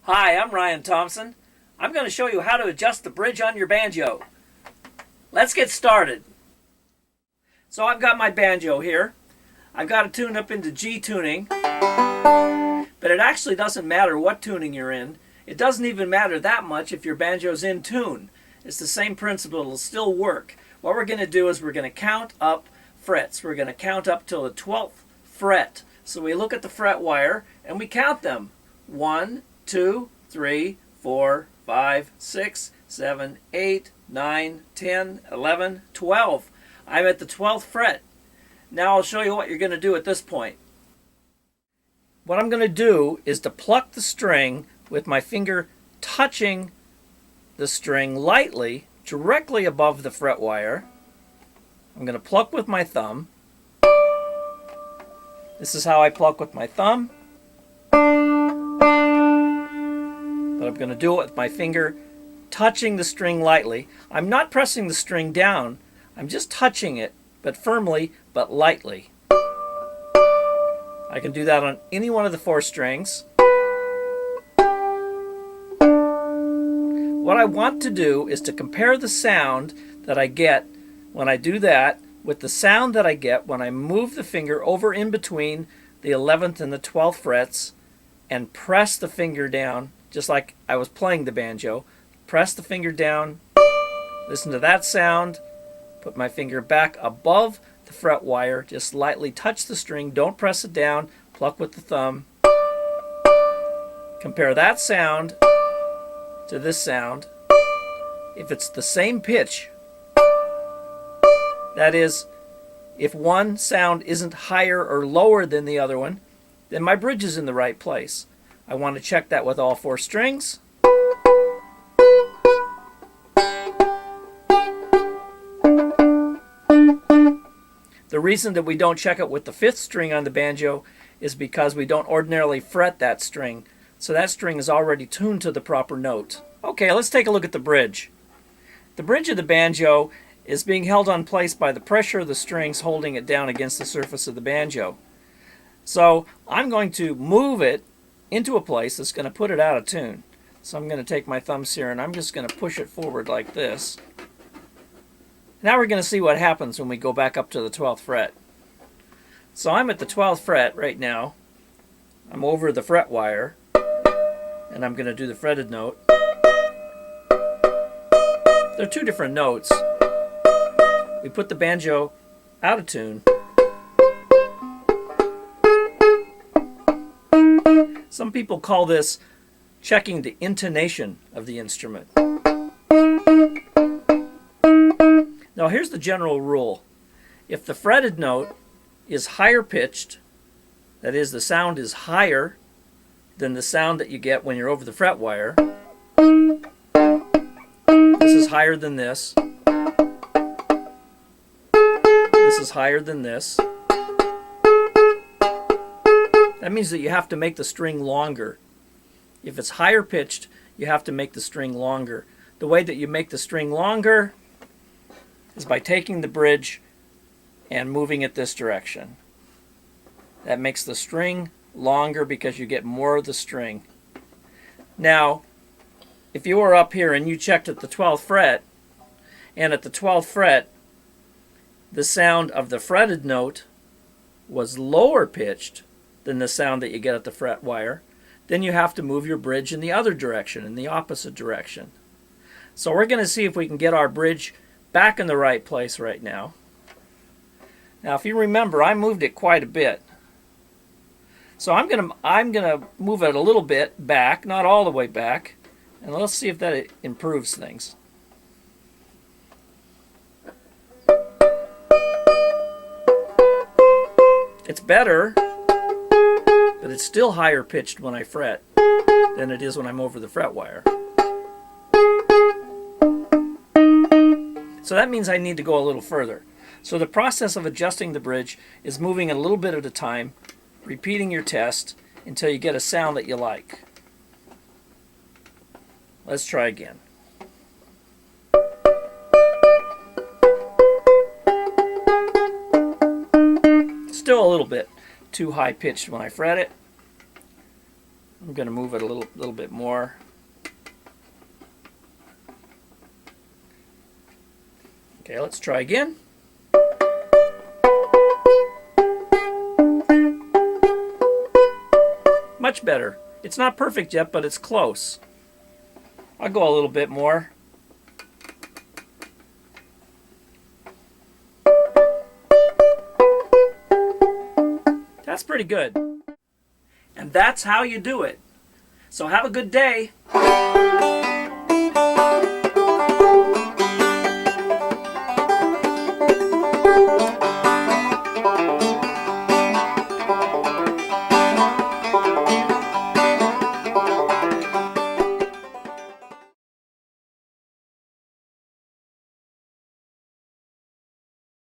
Hi, I'm Ryan Thomson. I'm going to show you how to adjust the bridge on your banjo. Let's get started. So I've got my banjo here. I've got it tuned up into G tuning, but it actually doesn't matter what tuning you're in. It doesn't even matter that much if your banjo's in tune. It's the same principle. It'll still work. What we're going to do is we're going to count up frets. We're going to count up till the 12th fret. So we look at the fret wire and we count them. 1, 2, 3, 4, 5, 6, 7, 8, 9, 10, 11, 12. I'm at the 12th fret. Now I'll show you what you're going to do at this point. What I'm going to do is to pluck the string with my finger touching the string lightly directly above the fret wire. I'm going to pluck with my thumb. This is how I pluck with my thumb. But I'm going to do it with my finger touching the string lightly. I'm not pressing the string down. I'm just touching it, but firmly, but lightly. I can do that on any one of the 4 strings. What I want to do is to compare the sound that I get when I do that with the sound that I get when I move the finger over in between the 11th and the 12th frets and press the finger down, just like I was playing the banjo. Press the finger down, listen to that sound, put my finger back above the fret wire, just lightly touch the string, don't press it down, pluck with the thumb. Compare that sound to this sound. If it's the same pitch, that is, if one sound isn't higher or lower than the other one, then my bridge is in the right place. I want to check that with all 4 strings. The reason that we don't check it with the 5th string on the banjo is because we don't ordinarily fret that string. So that string is already tuned to the proper note. Okay, let's take a look at the bridge. The bridge of the banjo is being held on place by the pressure of the strings holding it down against the surface of the banjo. So I'm going to move it into a place that's going to put it out of tune. So I'm going to take my thumbs here and I'm just going to push it forward like this. Now we're going to see what happens when we go back up to the 12th fret. So I'm at the 12th fret right now. I'm over the fret wire and I'm going to do the fretted note. There are 2 different notes. We put the banjo out of tune. Some people call this checking the intonation of the instrument. Now here's the general rule. If the fretted note is higher pitched, that is, the sound is higher than the sound that you get when you're over the fret wire, this is higher than this. This is higher than this. That means that you have to make the string longer. If it's higher pitched, you have to make the string longer. The way that you make the string longer is by taking the bridge and moving it this direction. That makes the string longer because you get more of the string. Now, if you were up here and you checked at the 12th fret, and at the 12th fret, the sound of the fretted note was lower pitched than the sound that you get at the fret wire, then you have to move your bridge in the other direction, in the opposite direction. So we're going to see if we can get our bridge back in the right place right now. Now if you remember, I moved it quite a bit. So I'm going to move it a little bit back, not all the way back, and let's see if that improves things. It's better, but it's still higher pitched when I fret than it is when I'm over the fret wire. So that means I need to go a little further. So the process of adjusting the bridge is moving a little bit at a time, repeating your test until you get a sound that you like. Let's try again. Still a little bit too high pitched when I fret it. I'm going to move it a little bit more. Okay, let's try again. Much better. It's not perfect yet, but it's close. I'll go a little bit more. That's pretty good. And that's how you do it. So have a good day.